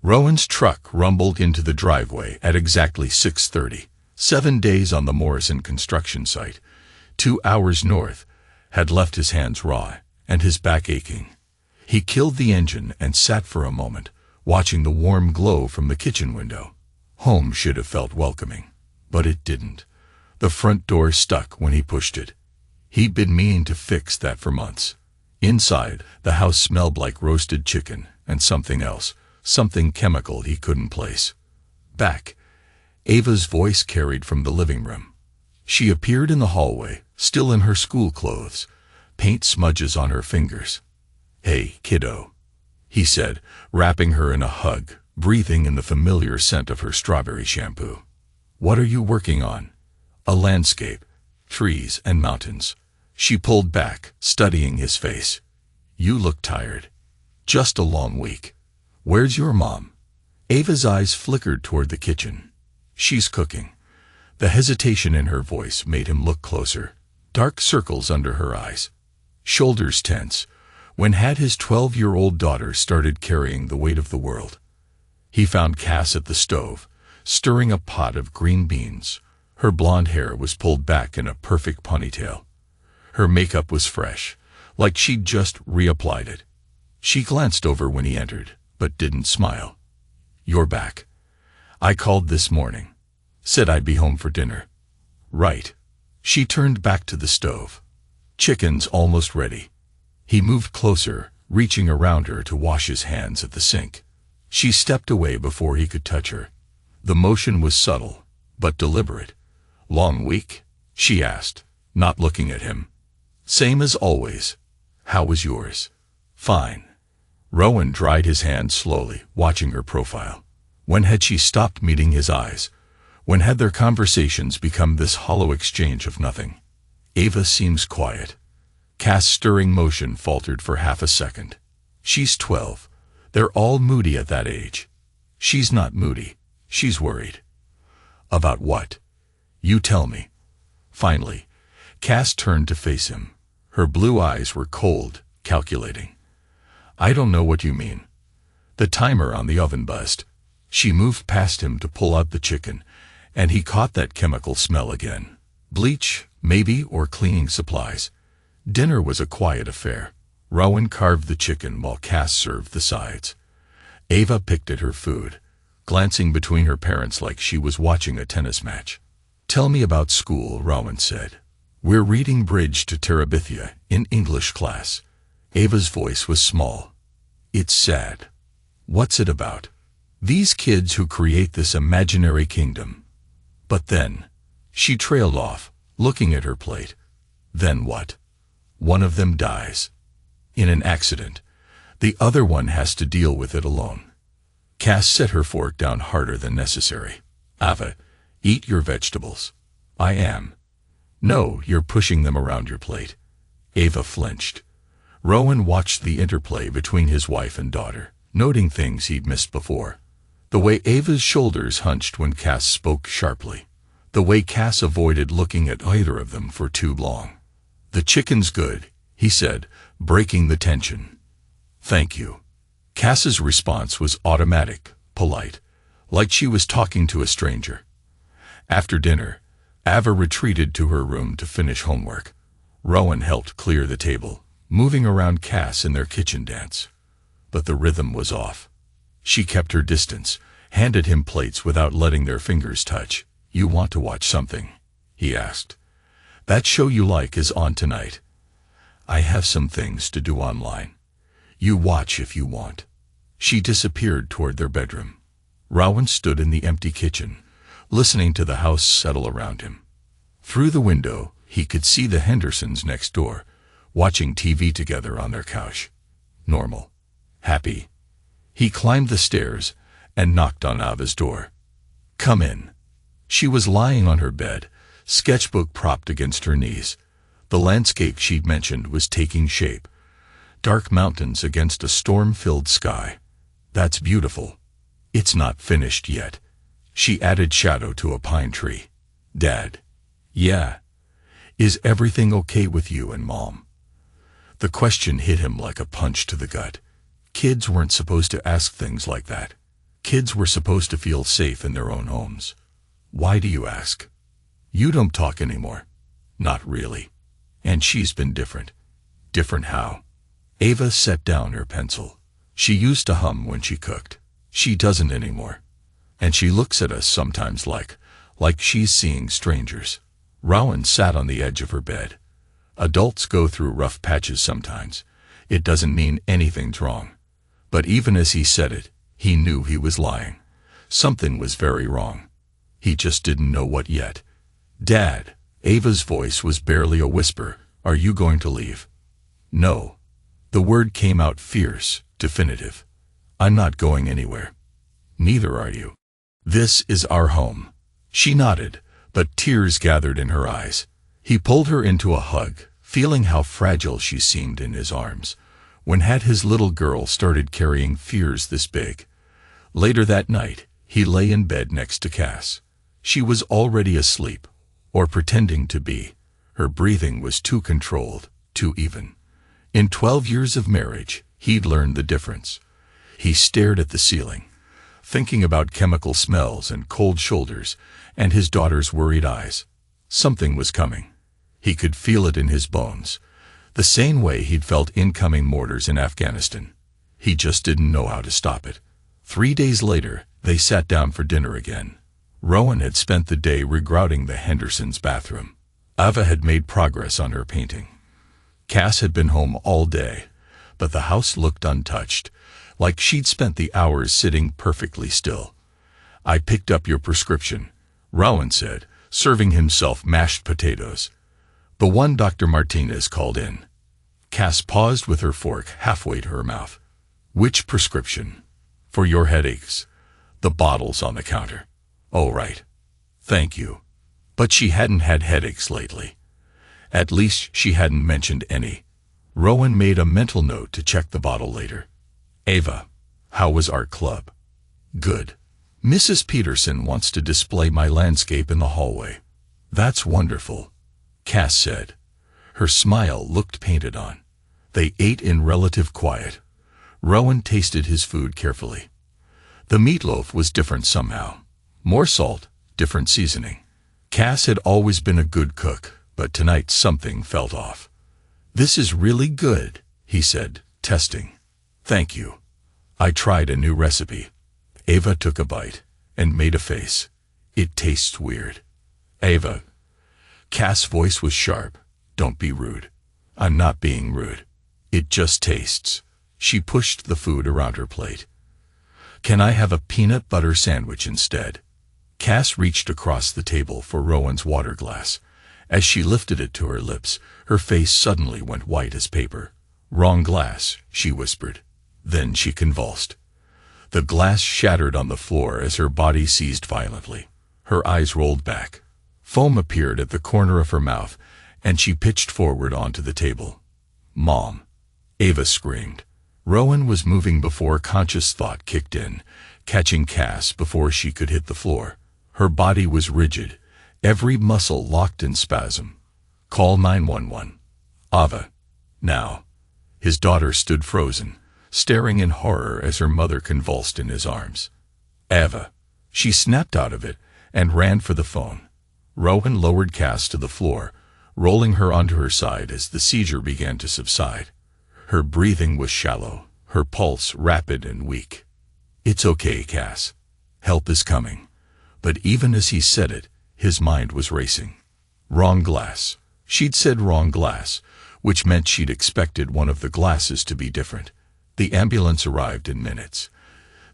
Rowan's truck rumbled into the driveway at exactly 6:30. 7 days on the Morrison construction site, 2 hours north, had left his hands raw and his back aching. He killed the engine and sat for a moment, watching the warm glow from the kitchen window. Home should have felt welcoming, but it didn't. The front door stuck when he pushed it. He'd been meaning to fix that for months. Inside, the house smelled like roasted chicken and something else, something chemical he couldn't place. Back, Ava's voice carried from the living room. She appeared in the hallway, still in her school clothes, paint smudges on her fingers. "Hey, kiddo," he said, wrapping her in a hug, breathing in the familiar scent of her strawberry shampoo. "What are you working on?" "A landscape, trees and mountains." She pulled back, studying his face. "You look tired." "Just a long week." "Where's your mom?" Ava's eyes flickered toward the kitchen. "She's cooking." The hesitation in her voice made him look closer. Dark circles under her eyes. Shoulders tense. When had his 12-year-old daughter started carrying the weight of the world? He found Cass at the stove, stirring a pot of green beans. Her blonde hair was pulled back in a perfect ponytail. Her makeup was fresh, like she'd just reapplied it. She glanced over when he entered, but didn't smile. "You're back. I called this morning. Said I'd be home for dinner." "Right." She turned back to the stove. "Chicken's almost ready." He moved closer, reaching around her to wash his hands at the sink. She stepped away before he could touch her. The motion was subtle, but deliberate. "Long week?" she asked, not looking at him. "Same as always. How was yours?" "Fine." Rowan dried his hands slowly, watching her profile. When had she stopped meeting his eyes? When had their conversations become this hollow exchange of nothing? "Ava seems quiet." Cass' stirring motion faltered for half a second. "She's 12. They're all moody at that age." "She's not moody. She's worried." "About what?" "You tell me." Finally, Cass turned to face him. Her blue eyes were cold, calculating. "I don't know what you mean." The timer on the oven buzzed. She moved past him to pull out the chicken, and he caught that chemical smell again. Bleach, maybe, or cleaning supplies. Dinner was a quiet affair. Rowan carved the chicken while Cass served the sides. Ava picked at her food, glancing between her parents like she was watching a tennis match. "Tell me about school," Rowan said. "We're reading Bridge to Terabithia in English class." Ava's voice was small. "It's sad." "What's it about?" "These kids who create this imaginary kingdom." "But then," she trailed off, looking at her plate. "Then what?" "One of them dies. In an accident. The other one has to deal with it alone." Cass set her fork down harder than necessary. "Ava, eat your vegetables." "I am." "No, you're pushing them around your plate." Ava flinched. Rowan watched the interplay between his wife and daughter, noting things he'd missed before. The way Ava's shoulders hunched when Cass spoke sharply. The way Cass avoided looking at either of them for too long. "The chicken's good," he said, breaking the tension. "Thank you." Cass's response was automatic, polite, like she was talking to a stranger. After dinner, Ava retreated to her room to finish homework. Rowan helped clear the table, moving around Cass in their kitchen dance. But the rhythm was off. She kept her distance, handed him plates without letting their fingers touch. "You want to watch something?" he asked. "That show you like is on tonight." "I have some things to do online." "You watch if you want." She disappeared toward their bedroom. Rowan stood in the empty kitchen, listening to the house settle around him. Through the window, he could see the Hendersons next door, watching TV together on their couch. Normal. Happy. He climbed the stairs and knocked on Ava's door. "Come in." She was lying on her bed, sketchbook propped against her knees. The landscape she'd mentioned was taking shape. Dark mountains against a storm-filled sky. "That's beautiful." "It's not finished yet." She added shadow to a pine tree. "Dad." "Yeah." "Is everything okay with you and Mom?" The question hit him like a punch to the gut. Kids weren't supposed to ask things like that. Kids were supposed to feel safe in their own homes. Why do you ask? You don't talk anymore. Not really. And she's been different. Different how? Ava set down her pencil. She used to hum when she cooked. She doesn't anymore. And she looks at us sometimes like she's seeing strangers. Rowan sat on the edge of her bed. Adults go through rough patches sometimes. It doesn't mean anything's wrong. But even as he said it, he knew he was lying. Something was very wrong. He just didn't know what yet. Dad, Ava's voice was barely a whisper. Are you going to leave? No. The word came out fierce, definitive. I'm not going anywhere. Neither are you. This is our home. She nodded, but tears gathered in her eyes. He pulled her into a hug, feeling how fragile she seemed in his arms. When had his little girl started carrying fears this big? Later that night, he lay in bed next to Cass. She was already asleep, or pretending to be. Her breathing was too controlled, too even. In 12 years of marriage, he'd learned the difference. He stared at the ceiling, thinking about chemical smells and cold shoulders, and his daughter's worried eyes. Something was coming. He could feel it in his bones, the same way he'd felt incoming mortars in Afghanistan. He just didn't know how to stop it. 3 days later, they sat down for dinner again. Rowan had spent the day regrouting the Hendersons' bathroom. Ava had made progress on her painting. Cass had been home all day, but the house looked untouched, like she'd spent the hours sitting perfectly still. I picked up your prescription, Rowan said, serving himself mashed potatoes. The one Dr. Martinez called in. Cass paused with her fork halfway to her mouth. Which prescription? For your headaches. The bottle's on the counter. Oh, right. Thank you. But she hadn't had headaches lately. At least she hadn't mentioned any. Rowan made a mental note to check the bottle later. Ava, how was art club? Good. Mrs. Peterson wants to display my landscape in the hallway. That's wonderful, Cass said. Her smile looked painted on. They ate in relative quiet. Rowan tasted his food carefully. The meatloaf was different somehow. More salt, different seasoning. Cass had always been a good cook, but tonight something felt off. This is really good, he said, testing. Thank you. I tried a new recipe. Ava took a bite and made a face. It tastes weird. Ava. Cass' voice was sharp. Don't be rude. I'm not being rude. It just tastes. She pushed the food around her plate. Can I have a peanut butter sandwich instead? Cass reached across the table for Rowan's water glass. As she lifted it to her lips, her face suddenly went white as paper. Wrong glass, she whispered. Then she convulsed. The glass shattered on the floor as her body seized violently. Her eyes rolled back. Foam appeared at the corner of her mouth, and she pitched forward onto the table. Mom! Ava screamed. Rowan was moving before conscious thought kicked in, catching Cass before she could hit the floor. Her body was rigid, every muscle locked in spasm. Call 911. Ava. Now. His daughter stood frozen, staring in horror as her mother convulsed in his arms. Ava. She snapped out of it and ran for the phone. Rowan lowered Cass to the floor, rolling her onto her side as the seizure began to subside. Her breathing was shallow, her pulse rapid and weak. It's okay, Cass. Help is coming. But even as he said it, his mind was racing. Wrong glass. She'd said wrong glass, which meant she'd expected one of the glasses to be different. The ambulance arrived in minutes.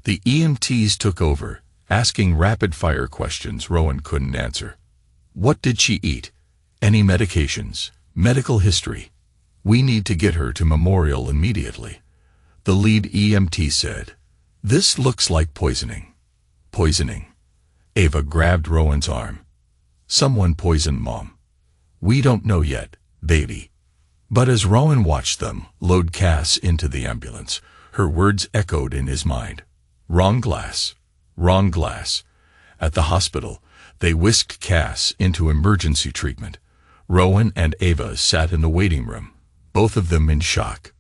The EMTs took over, asking rapid-fire questions Rowan couldn't answer. What did she eat? Any medications? Medical history? We need to get her to Memorial immediately. The lead EMT said, This looks like poisoning. Poisoning. Ava grabbed Rowan's arm. Someone poisoned Mom. We don't know yet, baby. But as Rowan watched them load Cass into the ambulance, her words echoed in his mind. Wrong glass. Wrong glass. At the hospital, they whisked Cass into emergency treatment. Rowan and Ava sat in the waiting room, both of them in shock.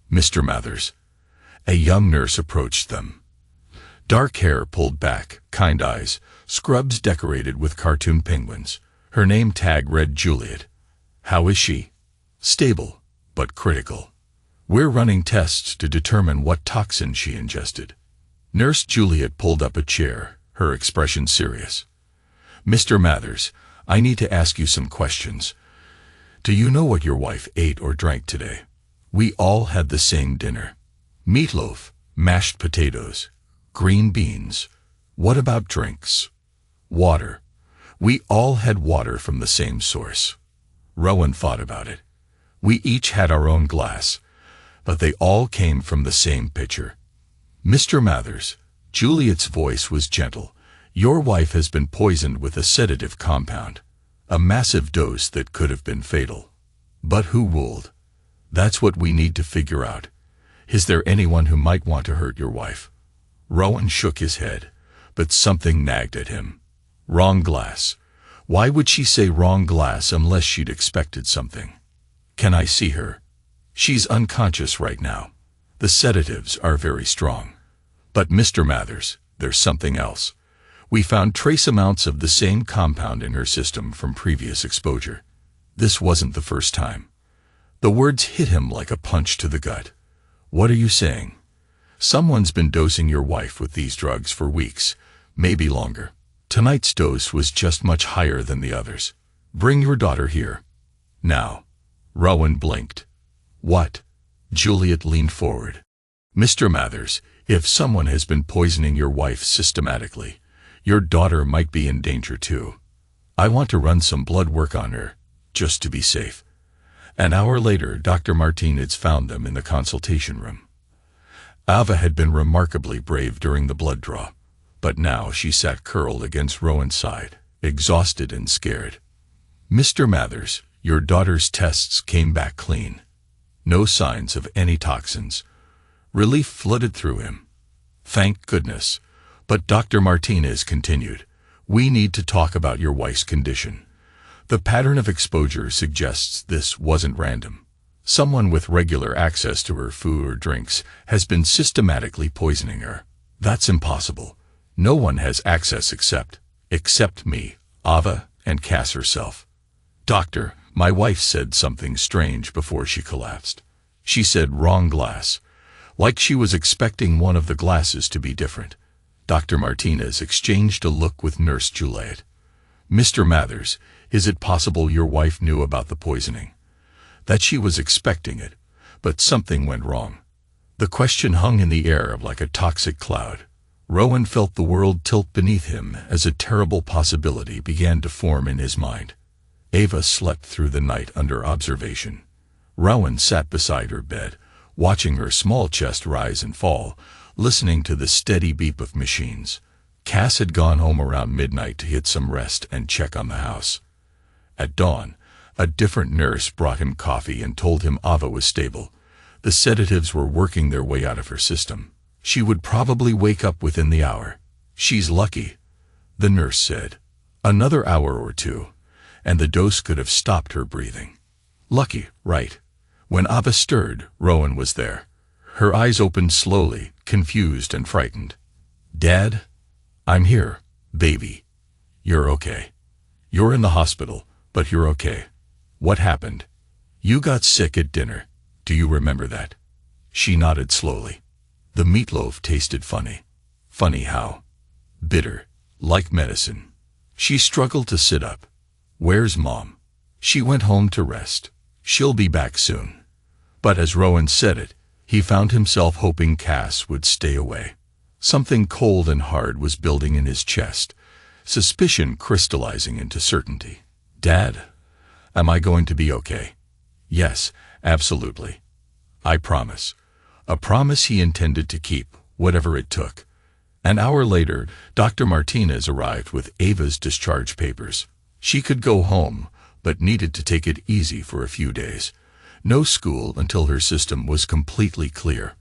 Mr. Mathers. A young nurse approached them. Dark hair pulled back, kind eyes, scrubs decorated with cartoon penguins. Her name tag read Juliet. How is she? Stable, but critical. We're running tests to determine what toxin she ingested. Nurse Juliet pulled up a chair, her expression serious. Mr. Mathers, I need to ask you some questions. Do you know what your wife ate or drank today? We all had the same dinner. Meatloaf, mashed potatoes, green beans. What about drinks? Water. We all had water from the same source. Rowan thought about it. We each had our own glass, but they all came from the same pitcher. Mr. Mathers, Juliet's voice was gentle. Your wife has been poisoned with a sedative compound, a massive dose that could have been fatal. But who ruled? That's what we need to figure out. Is there anyone who might want to hurt your wife? Rowan shook his head, but something nagged at him. Wrong glass. Why would she say wrong glass unless she'd expected something? Can I see her? She's unconscious right now. The sedatives are very strong. But Mr. Mathers, there's something else. We found trace amounts of the same compound in her system from previous exposure. This wasn't the first time. The words hit him like a punch to the gut. What are you saying? Someone's been dosing your wife with these drugs for weeks, maybe longer. Tonight's dose was just much higher than the others. Bring your daughter here. Now. Rowan blinked. What? Juliet leaned forward. Mr. Mathers, if someone has been poisoning your wife systematically, your daughter might be in danger too. I want to run some blood work on her, just to be safe. An hour later, Dr. Martinez found them in the consultation room. Ava had been remarkably brave during the blood draw, but now she sat curled against Rowan's side, exhausted and scared. Mr. Mathers, your daughter's tests came back clean. No signs of any toxins. Relief flooded through him. Thank goodness. But Dr. Martinez continued, we need to talk about your wife's condition. The pattern of exposure suggests this wasn't random. Someone with regular access to her food or drinks has been systematically poisoning her. That's impossible. No one has access except me, Ava, and Cass herself. Doctor, my wife said something strange before she collapsed. She said wrong glass, like she was expecting one of the glasses to be different. Dr. Martinez exchanged a look with Nurse Juliet. Mr. Mathers, is it possible your wife knew about the poisoning? That she was expecting it, but something went wrong. The question hung in the air like a toxic cloud. Rowan felt the world tilt beneath him as a terrible possibility began to form in his mind. Ava slept through the night under observation. Rowan sat beside her bed, watching her small chest rise and fall, listening to the steady beep of machines. Cass had gone home around midnight to get some rest and check on the house. At dawn, a different nurse brought him coffee and told him Ava was stable. The sedatives were working their way out of her system. She would probably wake up within the hour. She's lucky, the nurse said. Another hour or two, and the dose could have stopped her breathing. Lucky, right? When Ava stirred, Rowan was there. Her eyes opened slowly, confused and frightened. Dad? I'm here, baby. You're okay. You're in the hospital, but you're okay. What happened? You got sick at dinner. Do you remember that? She nodded slowly. The meatloaf tasted funny. Funny how? Bitter, like medicine. She struggled to sit up. Where's Mom? She went home to rest. She'll be back soon. But as Rowan said it, he found himself hoping Cass would stay away. Something cold and hard was building in his chest, suspicion crystallizing into certainty. Dad, am I going to be okay? Yes, absolutely. I promise. A promise he intended to keep, whatever it took. An hour later, Dr. Martinez arrived with Ava's discharge papers. She could go home, but needed to take it easy for a few days. No school until her system was completely clear.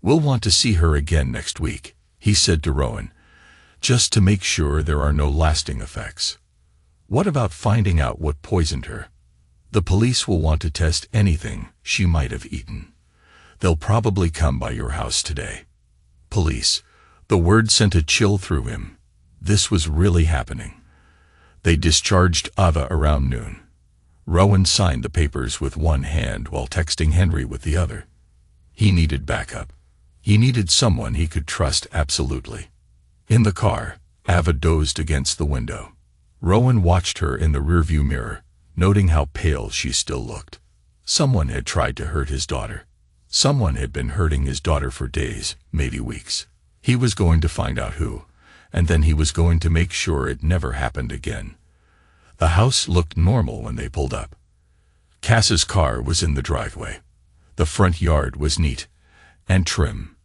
We'll want to see her again next week, he said to Rowan, just to make sure there are no lasting effects. What about finding out what poisoned her? The police will want to test anything she might have eaten. They'll probably come by your house today. Police, The word sent a chill through him. This was really happening. They discharged Ava around noon. Rowan signed the papers with one hand while texting Henry with the other. He needed backup. He needed someone he could trust absolutely. In the car, Ava dozed against the window. Rowan watched her in the rearview mirror, noting how pale she still looked. Someone had tried to hurt his daughter. Someone had been hurting his daughter for days, maybe weeks. He was going to find out who, and then he was going to make sure it never happened again. The house looked normal when they pulled up. Cass's car was in the driveway. The front yard was neat and trim,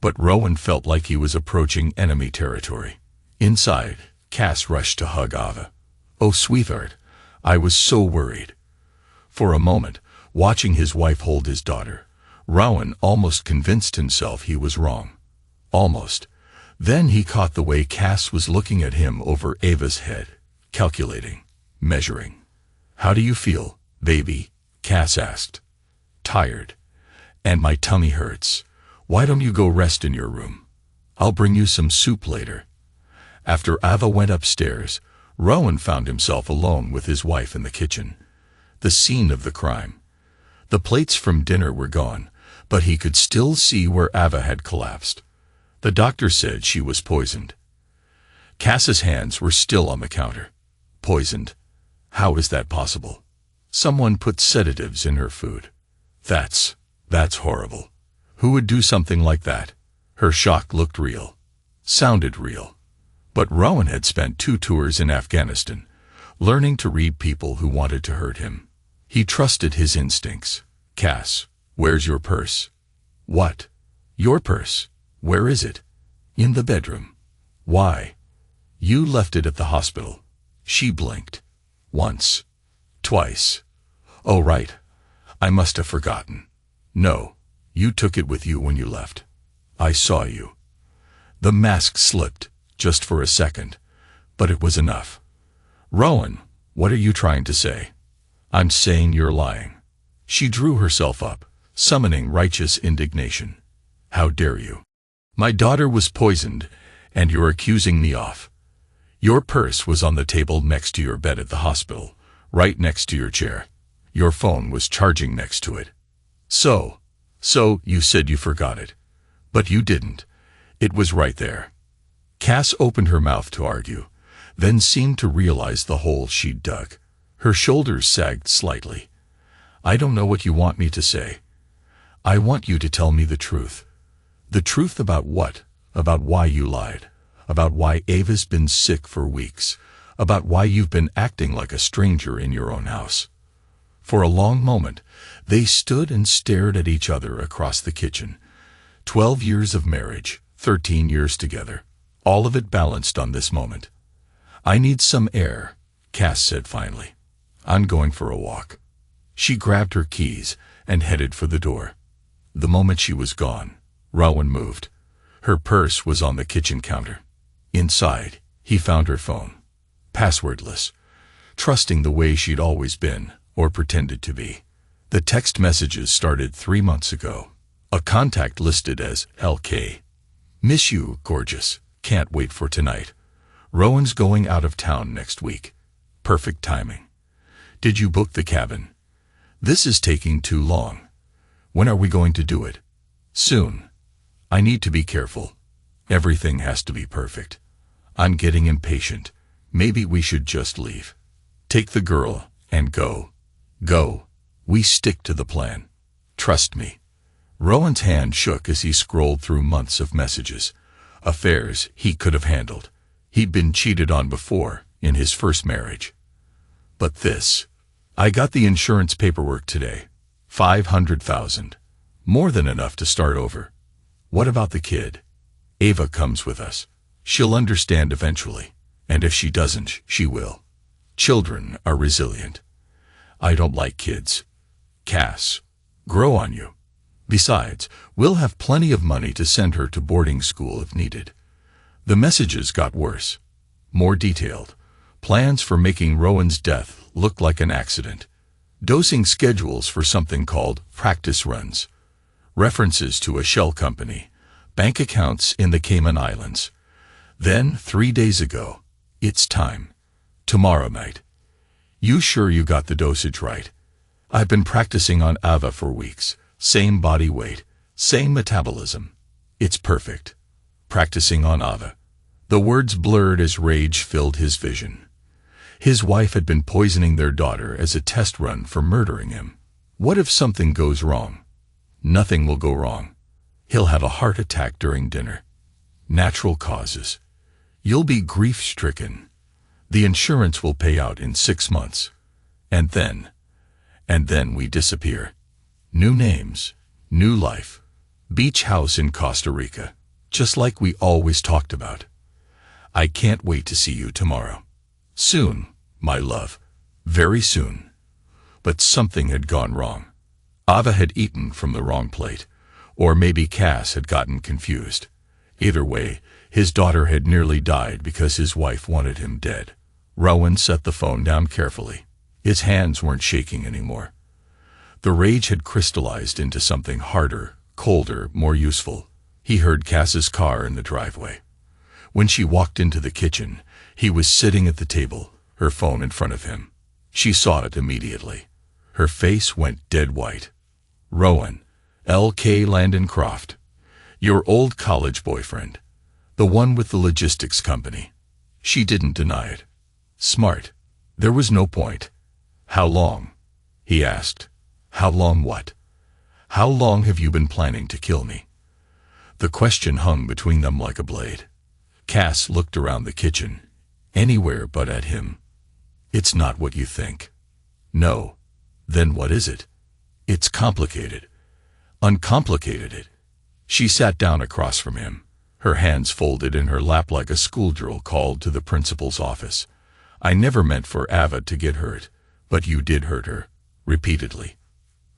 but Rowan felt like he was approaching enemy territory. Inside, Cass rushed to hug Ava. "Oh, sweetheart, I was so worried." For a moment, watching his wife hold his daughter, Rowan almost convinced himself he was wrong. Almost. Then he caught the way Cass was looking at him over Ava's head, calculating, measuring. "How do you feel, baby?" Cass asked. "Tired. And my tummy hurts. Why don't you go rest in your room? I'll bring you some soup later." After Ava went upstairs, Rowan found himself alone with his wife in the kitchen. The scene of the crime. The plates from dinner were gone, but he could still see where Ava had collapsed. The doctor said she was poisoned. Cass's hands were still on the counter. Poisoned? How is that possible? Someone put sedatives in her food. That's horrible. Who would do something like that? Her shock looked real. Sounded real. But Rowan had spent 2 tours in Afghanistan, learning to read people who wanted to hurt him. He trusted his instincts. "Cass, where's your purse?" "What? Your purse? Where is it?" "In the bedroom." "Why?" "You left it at the hospital." She blinked. "Once. Twice. Oh, right. I must have forgotten." "No, you took it with you when you left. I saw you." The mask slipped, just for a second, but it was enough. "Rowan, what are you trying to say?" "I'm saying you're lying." She drew herself up, summoning righteous indignation. "How dare you? My daughter was poisoned, and you're accusing me of. Your purse was on the table next to your bed at the hospital, right next to your chair. Your phone was charging next to it. So you said you forgot it. But you didn't. It was right there." Cass opened her mouth to argue, then seemed to realize the hole she'd dug. Her shoulders sagged slightly. "I don't know what you want me to say. I want you to tell me the truth." "The truth about what? About why you lied? About why Ava's been sick for weeks? About why you've been acting like a stranger in your own house?" For a long moment, they stood and stared at each other across the kitchen. 12 years of marriage, 13 years together. All of it balanced on this moment. "I need some air," Cass said finally. "I'm going for a walk." She grabbed her keys and headed for the door. The moment she was gone, Rowan moved. Her purse was on the kitchen counter. Inside, he found her phone. Passwordless. Trusting the way she'd always been, or pretended to be. The text messages started 3 months ago. A contact listed as LK. "Miss you, gorgeous. Can't wait for tonight. Rowan's going out of town next week. Perfect timing. Did you book the cabin? This is taking too long. When are we going to do it? Soon. I need to be careful. Everything has to be perfect. I'm getting impatient. Maybe we should just leave. Take the girl and go. Go. We stick to the plan. Trust me." Rowan's hand shook as he scrolled through months of messages. Affairs he could have handled. He'd been cheated on before, in his first marriage. But this. "I got the insurance paperwork today. 500,000. More than enough to start over. What about the kid? Ava comes with us. She'll understand eventually. And if she doesn't, she will. Children are resilient. I don't like kids. Cass, grow on you. Besides, we'll have plenty of money to send her to boarding school if needed." The messages got worse. More detailed. Plans for making Rowan's death look like an accident. Dosing schedules for something called practice runs. References to a shell company. bank accounts in the Cayman Islands. Then, 3 days ago, it's time. Tomorrow night. You sure you got the dosage right? I've been practicing on Ava for weeks. Same body weight, same metabolism. It's perfect. Practicing on Ava. The words blurred as rage filled his vision. His wife had been poisoning their daughter as a test run for murdering him. What if something goes wrong? Nothing will go wrong. He'll have a heart attack during dinner. Natural causes. You'll be grief-stricken. The insurance will pay out in 6 months. And then we disappear. New names, new life. Beach house in Costa Rica, just like we always talked about. I can't wait to see you tomorrow. Soon, my love. Very soon. But something had gone wrong. Ava had eaten from the wrong plate, or maybe Cass had gotten confused. Either way, his daughter had nearly died because his wife wanted him dead. Rowan set the phone down carefully. His hands weren't shaking anymore. The rage had crystallized into something harder, colder, more useful. He heard Cass's car in the driveway. When she walked into the kitchen, he was sitting at the table, her phone in front of him. She saw it immediately. Her face went dead white. Rowan, L.K. Landencroft. Your old college boyfriend. The one with the logistics company. She didn't deny it. Smart. There was no point. How long? He asked. How long what? How long have you been planning to kill me? The question hung between them like a blade. Cass looked around the kitchen. Anywhere but at him. It's not what you think. No. Then what is it? It's complicated. Uncomplicated it. She sat down across from him, her hands folded in her lap like a schoolgirl called to the principal's office. I never meant for Ava to get hurt, but you did hurt her, repeatedly.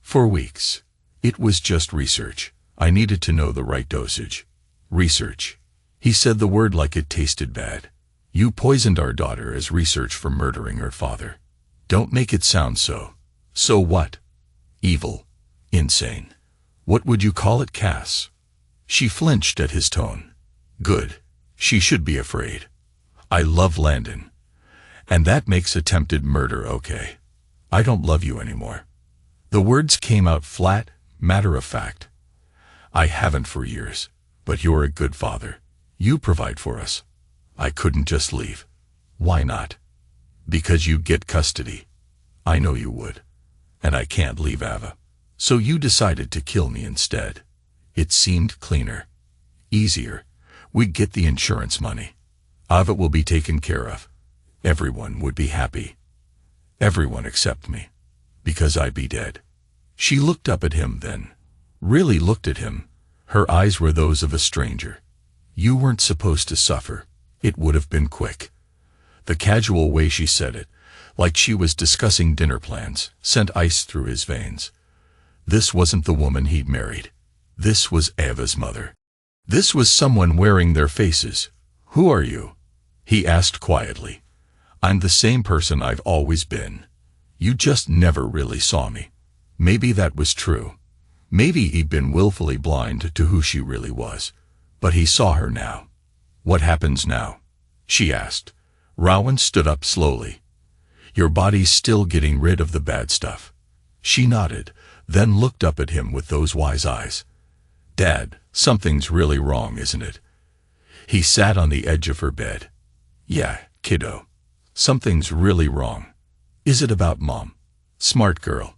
For weeks. It was just research. I needed to know the right dosage. Research. He said the word like it tasted bad. You poisoned our daughter as research for murdering her father. Don't make it sound so. So what? Evil. Insane. What would you call it, Cass? She flinched at his tone. Good. She should be afraid. I love Landon. And that makes attempted murder okay. I don't love you anymore. The words came out flat, matter-of-fact. I haven't for years, but you're a good father. You provide for us. I couldn't just leave. Why not? Because you get custody. I know you would. And I can't leave Ava. So you decided to kill me instead. It seemed cleaner. Easier. We'd get the insurance money. Ava will be taken care of. Everyone would be happy. Everyone except me. Because I'd be dead. She looked up at him then. Really looked at him. Her eyes were those of a stranger. You weren't supposed to suffer. It would have been quick. The casual way she said it, like she was discussing dinner plans, sent ice through his veins. This wasn't the woman he'd married. This was Ava's mother. This was someone wearing their faces. Who are you? He asked quietly. I'm the same person I've always been. You just never really saw me. Maybe that was true. Maybe he'd been willfully blind to who she really was. But he saw her now. What happens now? She asked. Rowan stood up slowly. Your body's still getting rid of the bad stuff. She nodded, then looked up at him with those wise eyes. Dad, something's really wrong, isn't it? He sat on the edge of her bed. Yeah, kiddo. Something's really wrong. Is it about Mom? Smart girl.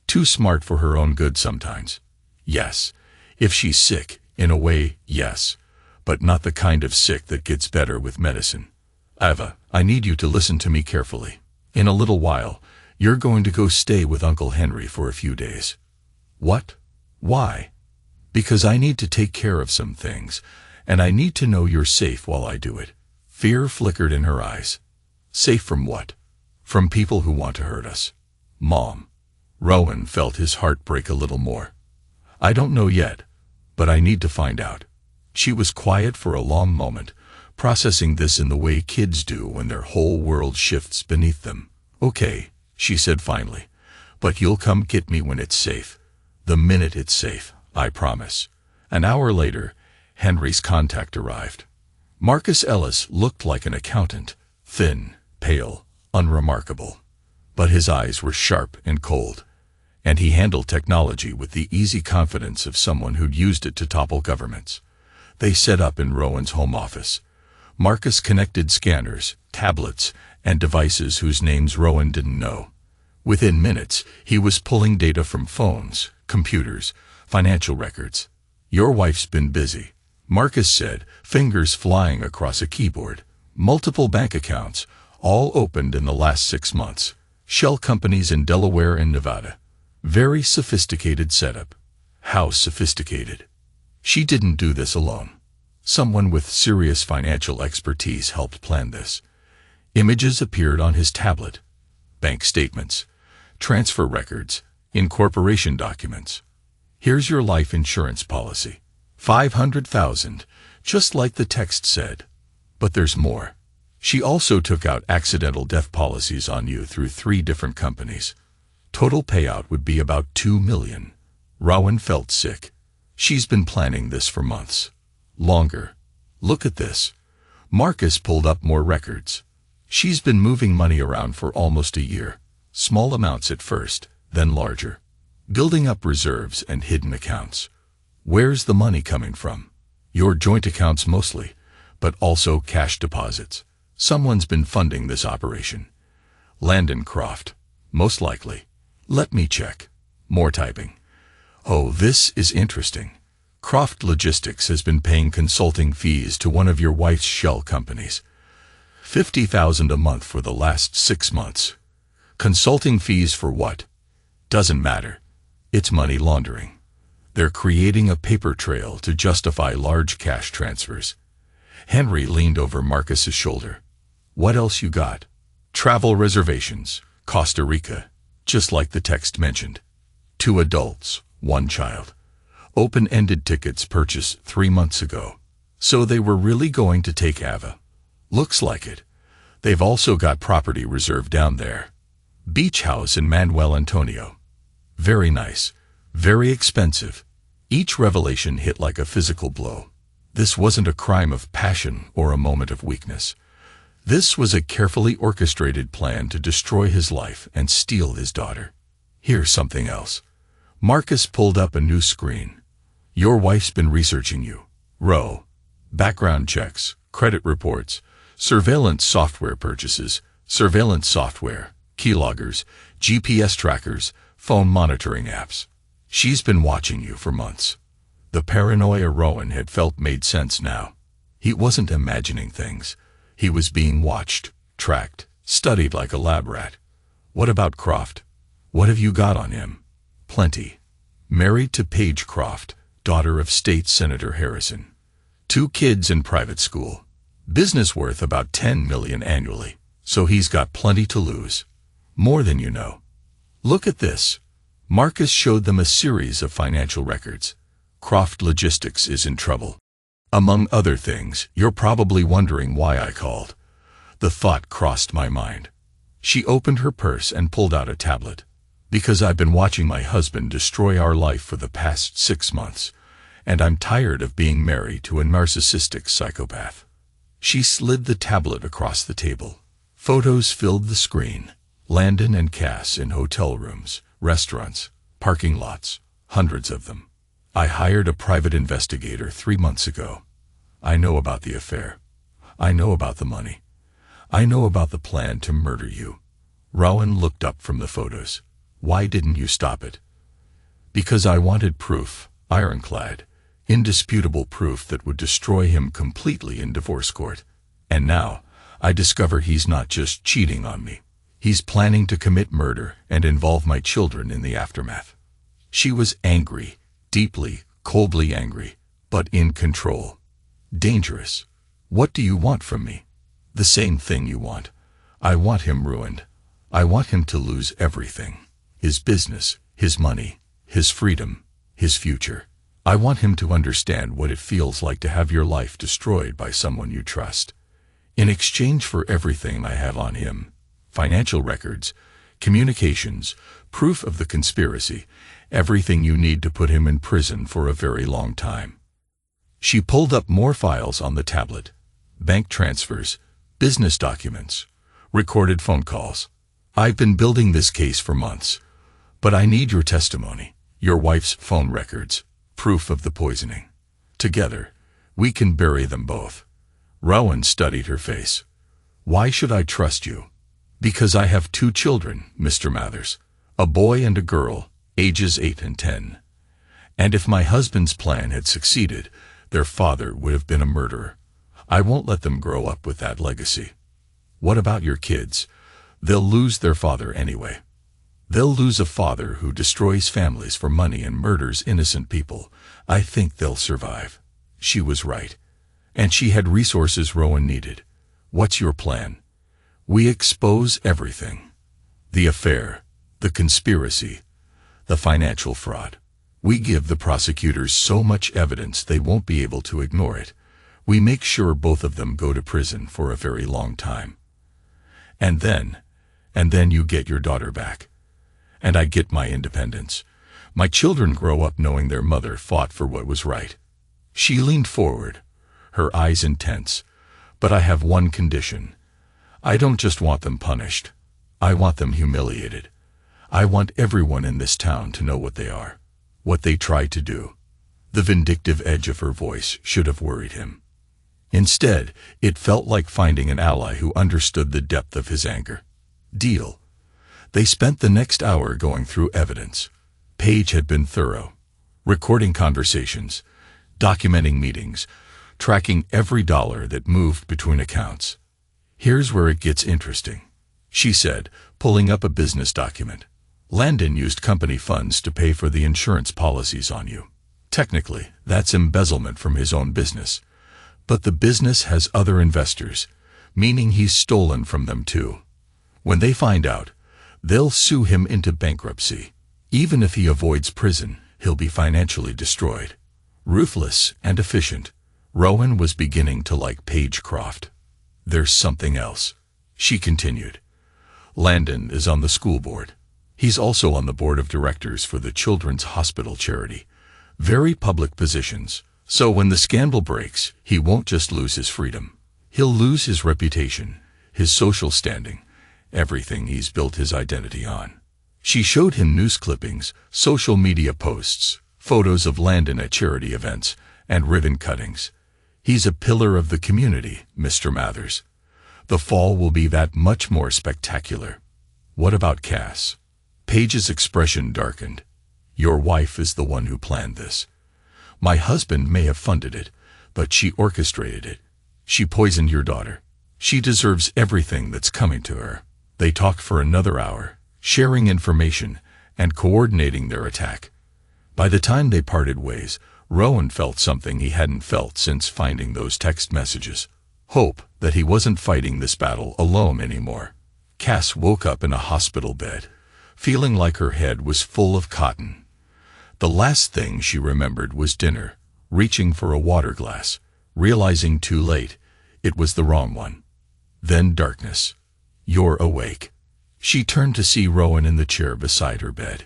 Too smart for her own good sometimes. Yes. If she's sick, in a way, yes. But not the kind of sick that gets better with medicine. Ava, I need you to listen to me carefully. In a little while, you're going to go stay with Uncle Henry for a few days. What? Why? Because I need to take care of some things, and I need to know you're safe while I do it. Fear flickered in her eyes. Safe from what? From people who want to hurt us. Mom. Rowan felt his heart break a little more. I don't know yet, but I need to find out. She was quiet for a long moment, processing this in the way kids do when their whole world shifts beneath them. Okay, she said finally, but you'll come get me when it's safe. The minute it's safe, I promise. An hour later, Henry's contact arrived. Marcus Ellis looked like an accountant, thin, pale, unremarkable. But his eyes were sharp and cold, and he handled technology with the easy confidence of someone who'd used it to topple governments. They set up in Rowan's home office. Marcus connected scanners, tablets, and devices whose names Rowan didn't know. Within minutes, he was pulling data from phones, computers, financial records. "Your wife's been busy," Marcus said, fingers flying across a keyboard. "Multiple bank accounts, all opened in the last 6 months. Shell companies in Delaware and Nevada. Very sophisticated setup." How sophisticated? She didn't do this alone. Someone with serious financial expertise helped plan this. Images appeared on his tablet. Bank statements, transfer records, incorporation documents. "Here's your life insurance policy. 500,000, just like the text said. But there's more. She also took out accidental death policies on you through 3 different companies. Total payout would be about $2 million. Rowan felt sick. She's been planning this for months. Longer. Look at this. Marcus pulled up more records. She's been moving money around for almost a year. Small amounts at first, then larger. Building up reserves and hidden accounts. Where's the money coming from? Your joint accounts mostly, but also cash deposits. Someone's been funding this operation. Landon Croft. Most likely. Let me check. More typing. Oh, this is interesting. Croft Logistics has been paying consulting fees to one of your wife's shell companies. $50,000 a month for the last 6 months. Consulting fees for what? Doesn't matter. It's money laundering. They're creating a paper trail to justify large cash transfers. Henry leaned over Marcus's shoulder. What else you got? Travel reservations, Costa Rica, just like the text mentioned. 2 adults, 1 child. Open-ended tickets purchased 3 months ago. So they were really going to take Ava. Looks like it. They've also got property reserved down there. Beach house in Manuel Antonio. Very nice. Very expensive. Each revelation hit like a physical blow. This wasn't a crime of passion or a moment of weakness. This was a carefully orchestrated plan to destroy his life and steal his daughter. Here's something else. Marcus pulled up a new screen. Your wife's been researching you. Row. Background checks, credit reports, surveillance software purchases, surveillance software, keyloggers, GPS trackers, phone monitoring apps. She's been watching you for months. The paranoia Rowan had felt made sense now. He wasn't imagining things. He was being watched, tracked, studied like a lab rat. What about Croft? What have you got on him? Plenty. Married to Paige Croft, daughter of State Senator Harrison. 2 kids in private school. Business worth about $10 million annually, so he's got plenty to lose. More than you know. Look at this. Marcus showed them a series of financial records. Croft Logistics is in trouble. Among other things, you're probably wondering why I called. The thought crossed my mind. She opened her purse and pulled out a tablet. Because I've been watching my husband destroy our life for the past 6 months, and I'm tired of being married to a narcissistic psychopath. She slid the tablet across the table. Photos filled the screen. Landon and Cass in hotel rooms, restaurants, parking lots, hundreds of them. I hired a private investigator 3 months ago. I know about the affair. I know about the money. I know about the plan to murder you. Rowan looked up from the photos. Why didn't you stop it? Because I wanted proof, ironclad, indisputable proof that would destroy him completely in divorce court. And now, I discover he's not just cheating on me. He's planning to commit murder and involve my children in the aftermath. She was angry, deeply, coldly angry, but in control. Dangerous. What do you want from me? The same thing you want. I want him ruined. I want him to lose everything. His business, his money, his freedom, his future. I want him to understand what it feels like to have your life destroyed by someone you trust. In exchange for everything I have on him, financial records, communications, proof of the conspiracy, everything you need to put him in prison for a very long time. She pulled up more files on the tablet. Bank transfers, business documents, recorded phone calls. I've been building this case for months, but I need your testimony, your wife's phone records, proof of the poisoning. Together, we can bury them both. Rowan studied her face. Why should I trust you? Because I have 2 children, Mr. Mathers, a boy and a girl, ages 8 and 10. And if my husband's plan had succeeded, their father would have been a murderer. I won't let them grow up with that legacy. What about your kids? They'll lose their father anyway. They'll lose a father who destroys families for money and murders innocent people. I think they'll survive. She was right. And she had resources Rowan needed. What's your plan? We expose everything. The affair, the conspiracy, the financial fraud. We give the prosecutors so much evidence they won't be able to ignore it. We make sure both of them go to prison for a very long time. And then you get your daughter back. And I get my independence. My children grow up knowing their mother fought for what was right. She leaned forward, her eyes intense. But I have one condition. I don't just want them punished. I want them humiliated. I want everyone in this town to know what they are, what they tried to do. The vindictive edge of her voice should have worried him. Instead, it felt like finding an ally who understood the depth of his anger. Deal. They spent the next hour going through evidence. Paige had been thorough, recording conversations, documenting meetings, tracking every dollar that moved between accounts. Here's where it gets interesting, she said, pulling up a business document. Landon used company funds to pay for the insurance policies on you. Technically, that's embezzlement from his own business. But the business has other investors, meaning he's stolen from them too. When they find out, they'll sue him into bankruptcy. Even if he avoids prison, he'll be financially destroyed. Ruthless and efficient, Rowan was beginning to like Paige Croft. There's something else, she continued. Landon is on the school board. He's also on the board of directors for the Children's Hospital charity. Very public positions. So when the scandal breaks, he won't just lose his freedom. He'll lose his reputation, his social standing, everything he's built his identity on. She showed him news clippings, social media posts, photos of Landon at charity events, and ribbon cuttings. He's a pillar of the community, Mr. Mathers. The fall will be that much more spectacular. What about Cass? Paige's expression darkened. Your wife is the one who planned this. My husband may have funded it, but she orchestrated it. She poisoned your daughter. She deserves everything that's coming to her. They talked for another hour, sharing information and coordinating their attack. By the time they parted ways, Rowan felt something he hadn't felt since finding those text messages. Hope that he wasn't fighting this battle alone anymore. Cass woke up in a hospital bed, feeling like her head was full of cotton. The last thing she remembered was dinner, reaching for a water glass, realizing too late it was the wrong one. Then darkness. You're awake. She turned to see Rowan in the chair beside her bed.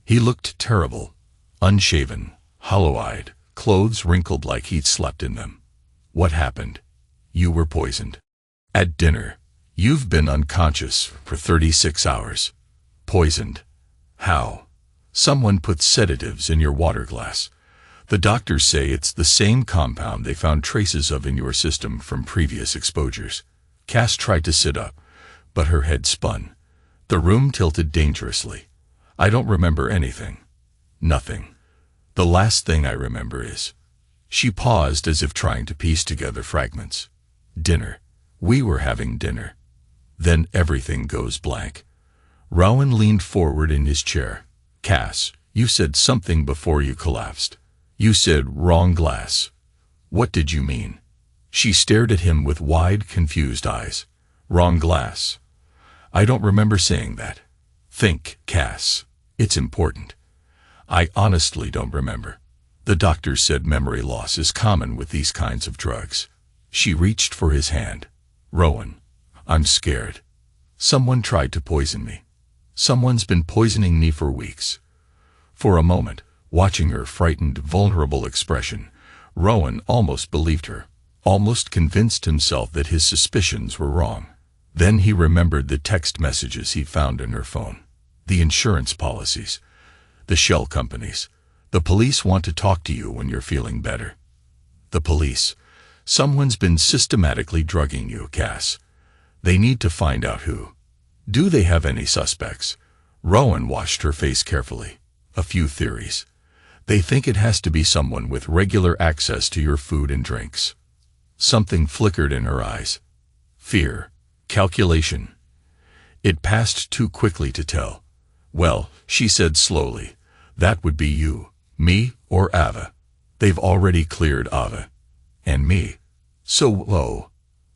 He looked terrible, unshaven, hollow-eyed, clothes wrinkled like he'd slept in them. What happened? You were poisoned. At dinner. You've been unconscious for 36 hours. Poisoned. How? Someone put sedatives in your water glass. The doctors say it's the same compound they found traces of in your system from previous exposures. Cass tried to sit up, but her head spun. The room tilted dangerously. I don't remember anything. Nothing. The last thing I remember is... She paused as if trying to piece together fragments. Dinner. We were having dinner. Then everything goes blank. Rowan leaned forward in his chair. Cass, you said something before you collapsed. You said wrong glass. What did you mean? She stared at him with wide, confused eyes. Wrong glass. I don't remember saying that. Think, Cass. It's important. I honestly don't remember. The doctor said memory loss is common with these kinds of drugs. She reached for his hand. Rowan, I'm scared. Someone tried to poison me. Someone's been poisoning me for weeks. For a moment, watching her frightened, vulnerable expression, Rowan almost believed her, almost convinced himself that his suspicions were wrong. Then he remembered the text messages he found in her phone. The insurance policies, the shell companies. The police want to talk to you when you're feeling better. The police. Someone's been systematically drugging you, Cass. They need to find out who. Do they have any suspects? Rowan washed her face carefully. A few theories. They think it has to be someone with regular access to your food and drinks. Something flickered in her eyes. Fear. Calculation. It passed too quickly to tell. Well, she said slowly, that would be you, me, or Ava. They've already cleared Ava. And me. So,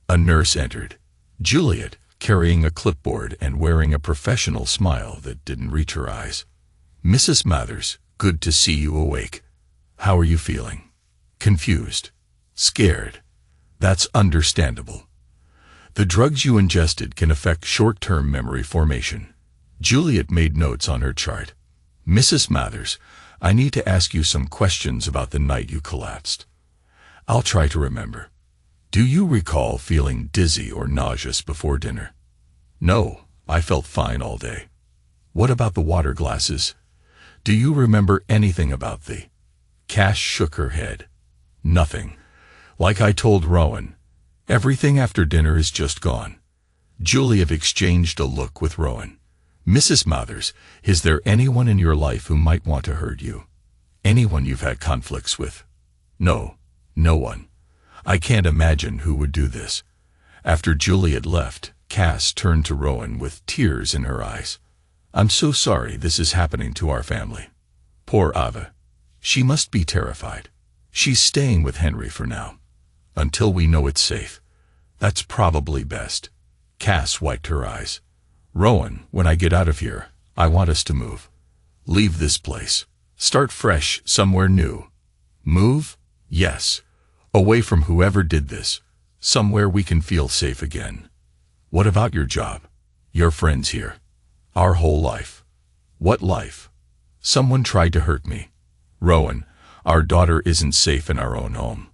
a nurse entered. Juliet, carrying a clipboard and wearing a professional smile that didn't reach her eyes. Mrs. Mathers, good to see you awake. How are you feeling? Confused. Scared. That's understandable. The drugs you ingested can affect short-term memory formation. Juliet made notes on her chart. Mrs. Mathers, I need to ask you some questions about the night you collapsed. I'll try to remember. Do you recall feeling dizzy or nauseous before dinner? No, I felt fine all day. What about the water glasses? Do you remember anything about the? Cass shook her head. Nothing. Like I told Rowan, everything after dinner is just gone. Juliet exchanged a look with Rowan. Mrs. Mathers, is there anyone in your life who might want to hurt you? Anyone you've had conflicts with? No, no one. I can't imagine who would do this. After Juliet left, Cass turned to Rowan with tears in her eyes. I'm so sorry this is happening to our family. Poor Ava. She must be terrified. She's staying with Henry for now. Until we know it's safe. That's probably best. Cass wiped her eyes. Rowan, when I get out of here, I want us to move. Leave this place. Start fresh somewhere new. Move? Yes. Away from whoever did this. Somewhere we can feel safe again. What about your job? Your friends here? Our whole life. What life? Someone tried to hurt me. Rowan, our daughter isn't safe in our own home.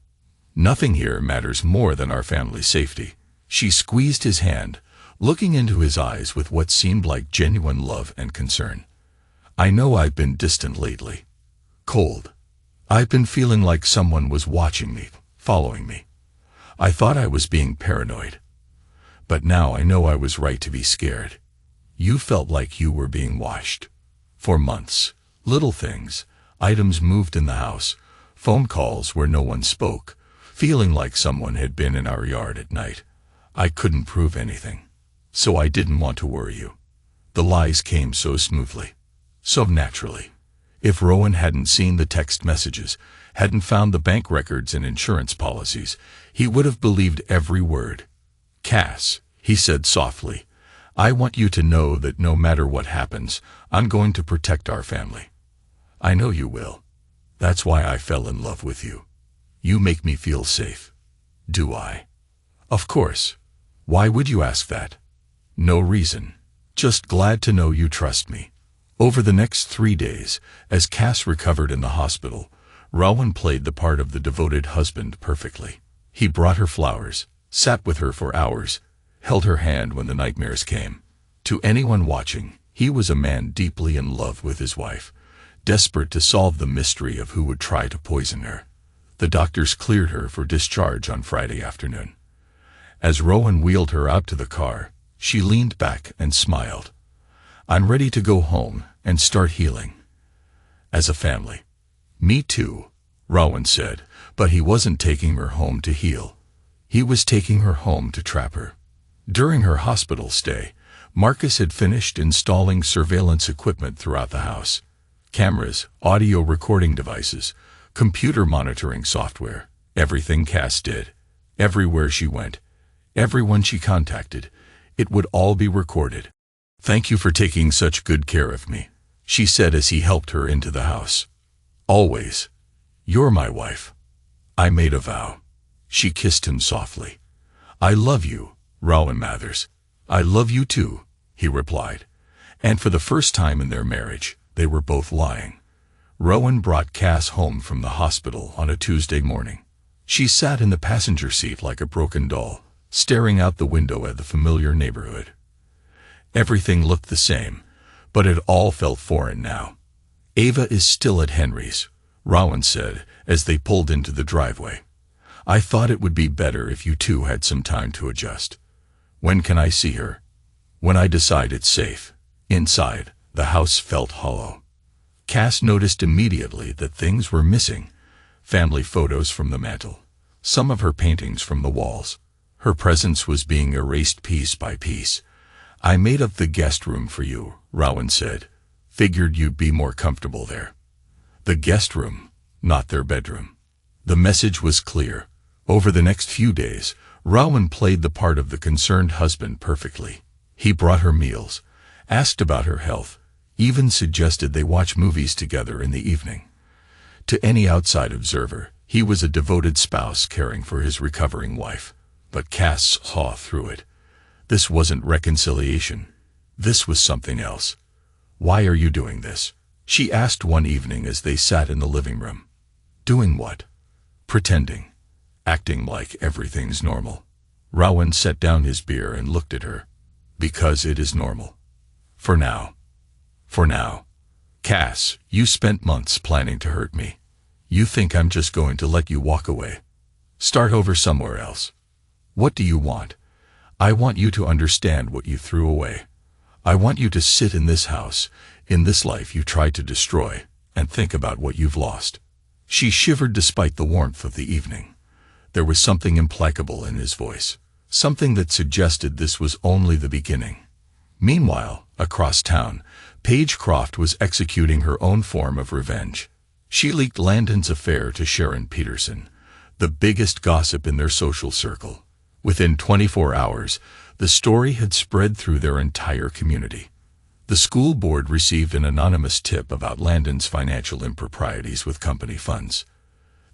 Nothing here matters more than our family's safety. She squeezed his hand, looking into his eyes with what seemed like genuine love and concern. I know I've been distant lately. Cold. I've been feeling like someone was watching me, following me. I thought I was being paranoid. But now I know I was right to be scared. You felt like you were being watched. For months. Little things. Items moved in the house. Phone calls where no one spoke. Feeling like someone had been in our yard at night. I couldn't prove anything. So I didn't want to worry you. The lies came so smoothly. So naturally. If Rowan hadn't seen the text messages, hadn't found the bank records and insurance policies, he would have believed every word. Cass, he said softly, I want you to know that no matter what happens, I'm going to protect our family. I know you will. That's why I fell in love with you. You make me feel safe. Do I? Of course. Why would you ask that? No reason. Just glad to know you trust me. Over the next 3 days, as Cass recovered in the hospital, Rowan played the part of the devoted husband perfectly. He brought her flowers, sat with her for hours, held her hand when the nightmares came. To anyone watching, he was a man deeply in love with his wife, desperate to solve the mystery of who would try to poison her. The doctors cleared her for discharge on Friday afternoon. As Rowan wheeled her out to the car, she leaned back and smiled. I'm ready to go home and start healing. As a family. Me too, Rowan said, but he wasn't taking her home to heal. He was taking her home to trap her. During her hospital stay, Marcus had finished installing surveillance equipment throughout the house. Cameras, audio recording devices, computer monitoring software, everything Cass did. Everywhere she went, everyone she contacted, it would all be recorded. Thank you for taking such good care of me, she said as he helped her into the house. Always. You're my wife. I made a vow. She kissed him softly. I love you, Rowan Mathers. I love you too, he replied. And for the first time in their marriage, they were both lying. Rowan brought Cass home from the hospital on a Tuesday morning. She sat in the passenger seat like a broken doll, staring out the window at the familiar neighborhood. Everything looked the same, but it all felt foreign now. "Ava is still at Henry's," Rowan said as they pulled into the driveway. "I thought it would be better if you two had some time to adjust." "When can I see her?" "When I decide it's safe." Inside, the house felt hollow. Cass noticed immediately that things were missing. Family photos from the mantel, some of her paintings from the walls. Her presence was being erased piece by piece. "I made up the guest room for you," Rowan said. "Figured you'd be more comfortable there." The guest room, not their bedroom. The message was clear. Over the next few days, Rowan played the part of the concerned husband perfectly. He brought her meals, asked about her health, even suggested they watch movies together in the evening. To any outside observer, he was a devoted spouse caring for his recovering wife. But Cass saw through it. This wasn't reconciliation. This was something else. "Why are you doing this?" she asked one evening as they sat in the living room. "Doing what?" "Pretending. Acting like everything's normal." Rowan set down his beer and looked at her. "Because it is normal. For now." "For now." "Cass, you spent months planning to hurt me. You think I'm just going to let you walk away? Start over somewhere else? What do you want?" "I want you to understand what you threw away. I want you to sit in this house, in this life you tried to destroy, and think about what you've lost." She shivered despite the warmth of the evening. There was something implacable in his voice, something that suggested this was only the beginning. Meanwhile, across town, Paige Croft was executing her own form of revenge. She leaked Landon's affair to Sharon Peterson, the biggest gossip in their social circle. Within 24 hours, the story had spread through their entire community. The school board received an anonymous tip about Landon's financial improprieties with company funds.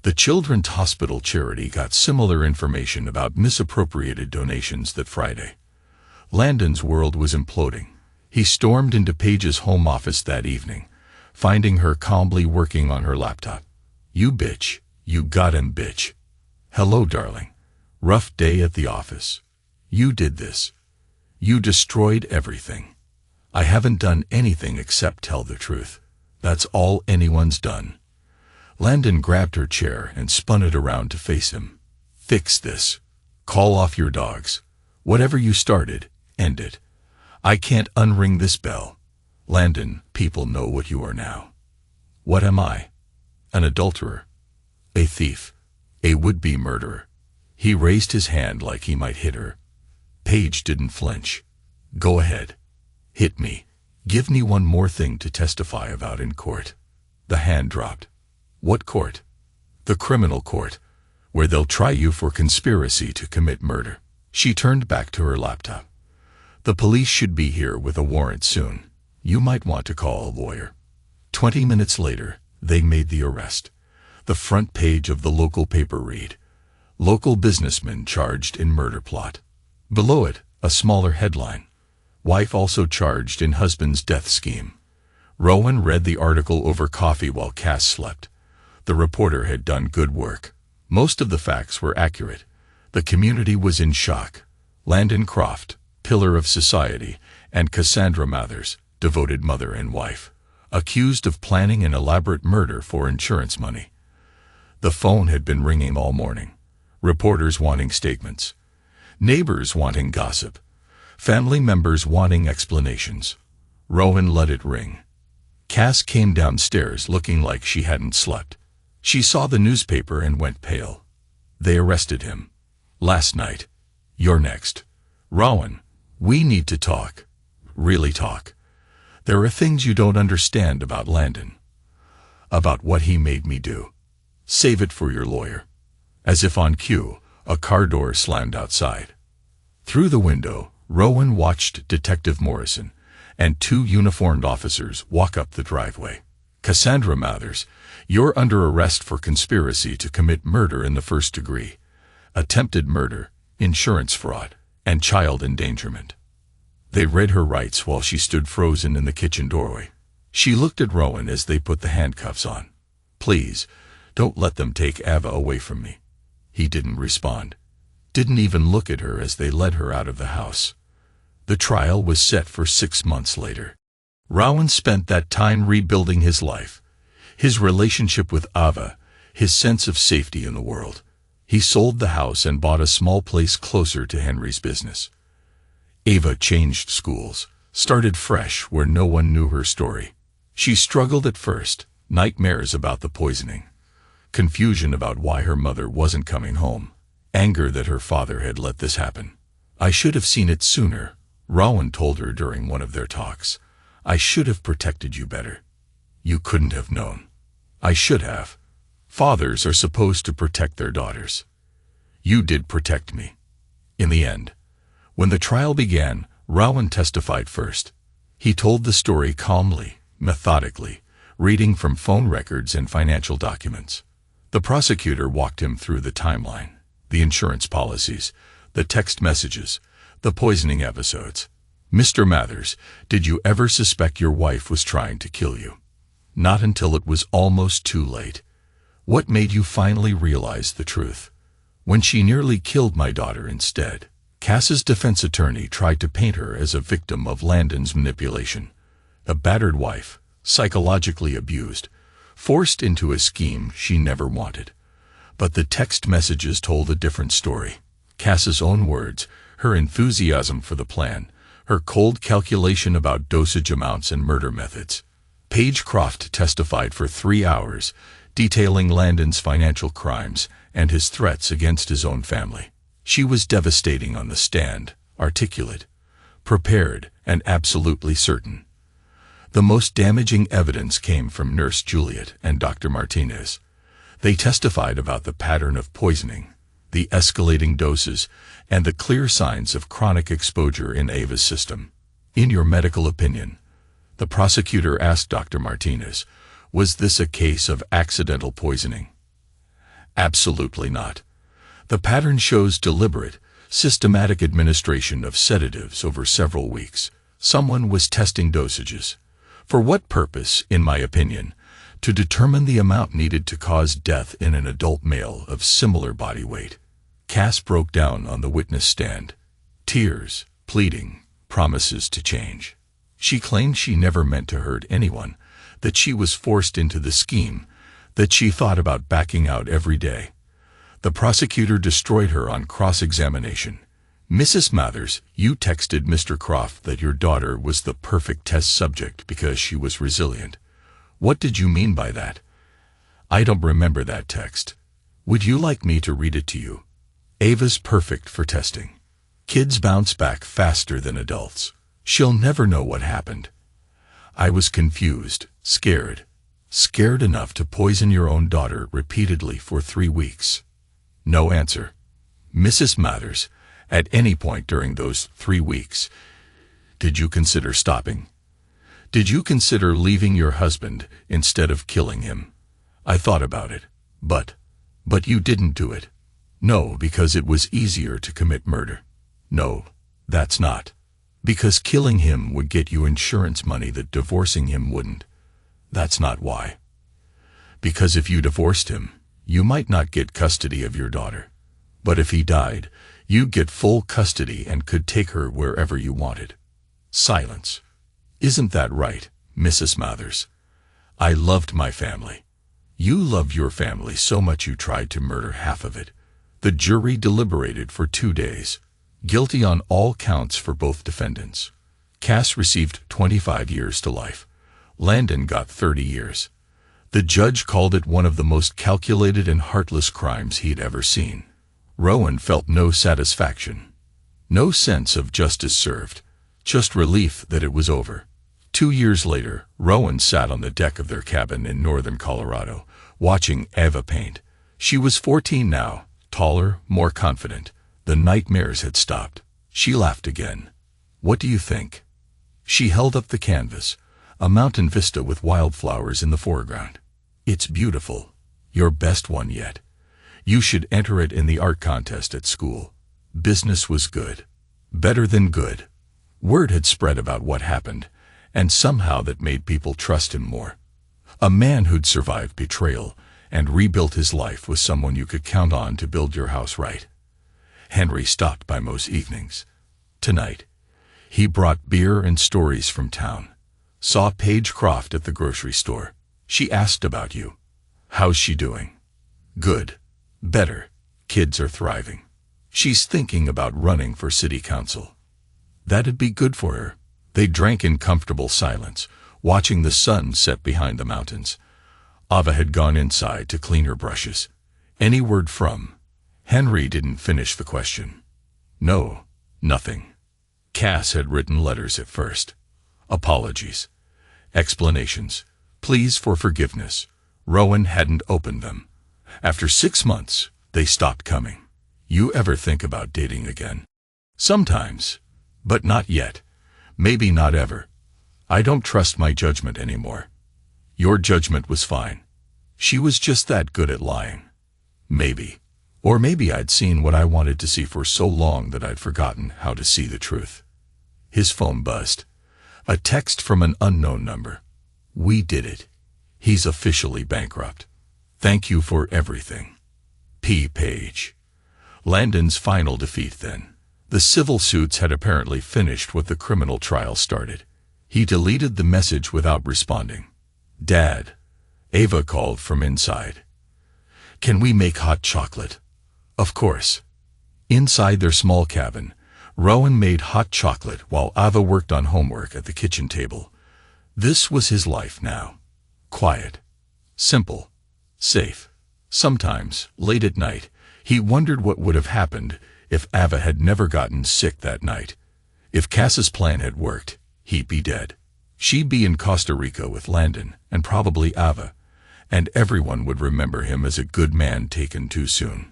The Children's Hospital charity got similar information about misappropriated donations that Friday. Landon's world was imploding. He stormed into Paige's home office that evening, finding her calmly working on her laptop. "You bitch. You goddamn bitch. Hello, darling. Rough day at the office. You did this. You destroyed everything." "I haven't done anything except tell the truth. That's all anyone's done." Landon grabbed her chair and spun it around to face him. "Fix this. Call off your dogs. Whatever you started, end it. I can't unring this bell. Landon, people know what you are now." "What am I?" "An adulterer. A thief. A would-be murderer." He raised his hand like he might hit her. Paige didn't flinch. "Go ahead. Hit me. Give me one more thing to testify about in court." The hand dropped. "What court?" "The criminal court, where they'll try you for conspiracy to commit murder." She turned back to her laptop. "The police should be here with a warrant soon. You might want to call a lawyer." 20 minutes later, they made the arrest. The front page of the local paper read, "Local businessman charged in murder plot." Below it, a smaller headline, "Wife also charged in husband's death scheme." Rowan read the article over coffee while Cass slept. The reporter had done good work. Most of the facts were accurate. The community was in shock. Landon Croft, pillar of society, and Cassandra Mathers, devoted mother and wife, accused of planning an elaborate murder for insurance money. The phone had been ringing all morning. Reporters wanting statements. Neighbors wanting gossip. Family members wanting explanations. Rowan let it ring. Cass came downstairs looking like she hadn't slept. She saw the newspaper and went pale. "They arrested him. Last night. You're next. Rowan, we need to talk. Really talk. There are things you don't understand about Landon. About what he made me do. Save it for your lawyer." As if on cue, a car door slammed outside. Through the window, Rowan watched Detective Morrison and 2 uniformed officers walk up the driveway. "Cassandra Mathers, you're under arrest for conspiracy to commit murder in the first degree, attempted murder, insurance fraud, and child endangerment." They read her rights while she stood frozen in the kitchen doorway. She looked at Rowan as they put the handcuffs on. "Please, don't let them take Ava away from me." He didn't respond. Didn't even look at her as they led her out of the house. The trial was set for 6 months later. Rowan spent that time rebuilding his life, his relationship with Ava, his sense of safety in the world. He sold the house and bought a small place closer to Henry's business. Ava changed schools, started fresh where no one knew her story. She struggled at first, nightmares about the poisoning, confusion about why her mother wasn't coming home, anger that her father had let this happen. "I should have seen it sooner," Rowan told her during one of their talks. "I should have protected you better." "You couldn't have known." "I should have. Fathers are supposed to protect their daughters. You did protect me." In the end, when the trial began, Rowan testified first. He told the story calmly, methodically, reading from phone records and financial documents. The prosecutor walked him through the timeline, the insurance policies, the text messages, the poisoning episodes. "Mr. Mathers, did you ever suspect your wife was trying to kill you?" "Not until it was almost too late." "What made you finally realize the truth?" "When she nearly killed my daughter instead." Cass's defense attorney tried to paint her as a victim of Landon's manipulation. A battered wife, psychologically abused, forced into a scheme she never wanted. But the text messages told a different story. Cass's own words, her enthusiasm for the plan, her cold calculation about dosage amounts and murder methods. Paige Croft testified for 3 hours, detailing Landon's financial crimes and his threats against his own family. She was devastating on the stand, articulate, prepared, and absolutely certain. The most damaging evidence came from Nurse Juliet and Dr. Martinez. They testified about the pattern of poisoning, the escalating doses, and the clear signs of chronic exposure in Ava's system. "In your medical opinion," the prosecutor asked Dr. Martinez, "was this a case of accidental poisoning?" "Absolutely not. The pattern shows deliberate, systematic administration of sedatives over several weeks. Someone was testing dosages. For what purpose, in my opinion? To determine the amount needed to cause death in an adult male of similar body weight." Cass broke down on the witness stand. Tears, pleading, promises to change. She claimed she never meant to hurt anyone, that she was forced into the scheme, that she thought about backing out every day. The prosecutor destroyed her on cross-examination. "Mrs. Mathers, you texted Mr. Croft that your daughter was the perfect test subject because she was resilient. What did you mean by that?" "I don't remember that text. Would you like me to read it to you?" "Ava's perfect for testing. Kids bounce back faster than adults. She'll never know what happened. I was confused, scared enough to poison your own daughter repeatedly for 3 weeks." No answer. "Mrs. Mathers, at any point during those 3 weeks, did you consider stopping? Did you consider leaving your husband instead of killing him?" "I thought about it, but you didn't do it." "No, because it was easier to commit murder." "No, that's not. Because killing him would get you insurance money that divorcing him wouldn't." "That's not why." "Because if you divorced him, you might not get custody of your daughter. But if he died, you'd get full custody and could take her wherever you wanted." Silence. "Isn't that right, Mrs. Mathers? I loved my family." "You loved your family so much you tried to murder half of it." The jury deliberated for 2 days. Guilty on all counts for both defendants. Cass received 25 years to life. Landon got 30 years. The judge called it one of the most calculated and heartless crimes he'd ever seen. Rowan felt no satisfaction, no sense of justice served, just relief that it was over. 2 years later, Rowan sat on the deck of their cabin in northern Colorado, watching Ava paint. She was 14 now, taller, more confident. The nightmares had stopped. She laughed again. "What do you think?" She held up the canvas, a mountain vista with wildflowers in the foreground. "It's beautiful. Your best one yet. You should enter it in the art contest at school." Business was good. Better than good. Word had spread about what happened, and somehow that made people trust him more. A man who'd survived betrayal and rebuilt his life with someone you could count on to build your house right. Henry stopped by most evenings. Tonight, he brought beer and stories from town. Saw Paige Croft at the grocery store. She asked about you. How's she doing? Good. Better. Kids are thriving. She's thinking about running for city council. That'd be good for her. They drank in comfortable silence, watching the sun set behind the mountains. Ava had gone inside to clean her brushes. Any word from? Henry didn't finish the question. No, nothing. Cass had written letters at first. Apologies. Explanations. Pleas for forgiveness. Rowan hadn't opened them. After 6 months, they stopped coming. You ever think about dating again? Sometimes, but not yet. Maybe not ever. I don't trust my judgment anymore. Your judgment was fine. She was just that good at lying. Maybe. Or maybe I'd seen what I wanted to see for so long that I'd forgotten how to see the truth. His phone buzzed. A text from an unknown number. We did it. He's officially bankrupt. Thank you for everything. P. Page. Landon's final defeat then. The civil suits had apparently finished what the criminal trial started. He deleted the message without responding. Dad. Ava called from inside. Can we make hot chocolate? Of course. Inside their small cabin, Rowan made hot chocolate while Ava worked on homework at the kitchen table. This was his life now. Quiet. Simple. Safe. Sometimes, late at night, he wondered what would have happened if Ava had never gotten sick that night. If Cass's plan had worked, he'd be dead. She'd be in Costa Rica with Landon, and probably Ava, and everyone would remember him as a good man taken too soon.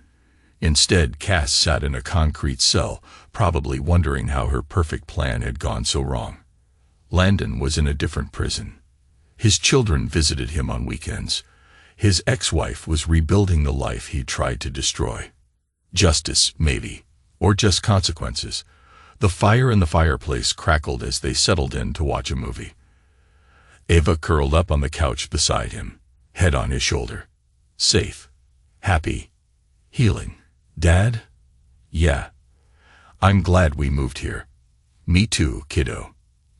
Instead, Cass sat in a concrete cell, probably wondering how her perfect plan had gone so wrong. Landon was in a different prison. His children visited him on weekends. His ex-wife was rebuilding the life he'd tried to destroy. Justice, maybe, or just consequences. The fire in the fireplace crackled as they settled in to watch a movie. Ava curled up on the couch beside him, head on his shoulder. Safe. Happy. Healing. Dad? Yeah. I'm glad we moved here. Me too, kiddo.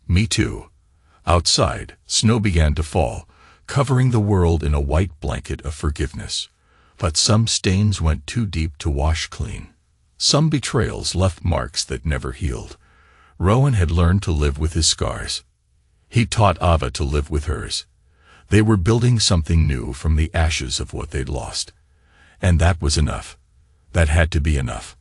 Me too. Outside, snow began to fall, covering the world in a white blanket of forgiveness. But some stains went too deep to wash clean. Some betrayals left marks that never healed. Rowan had learned to live with his scars. He taught Ava to live with hers. They were building something new from the ashes of what they'd lost. And that was enough. That had to be enough.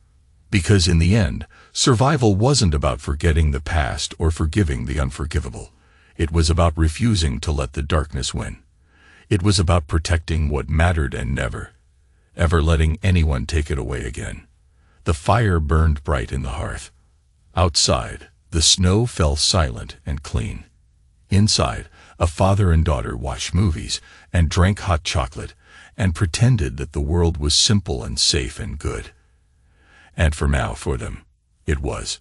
Because in the end, survival wasn't about forgetting the past or forgiving the unforgivable. It was about refusing to let the darkness win. It was about protecting what mattered and never, ever letting anyone take it away again. The fire burned bright in the hearth. Outside, the snow fell silent and clean. Inside, a father and daughter watched movies and drank hot chocolate and pretended that the world was simple and safe and good. And for now, for them, it was.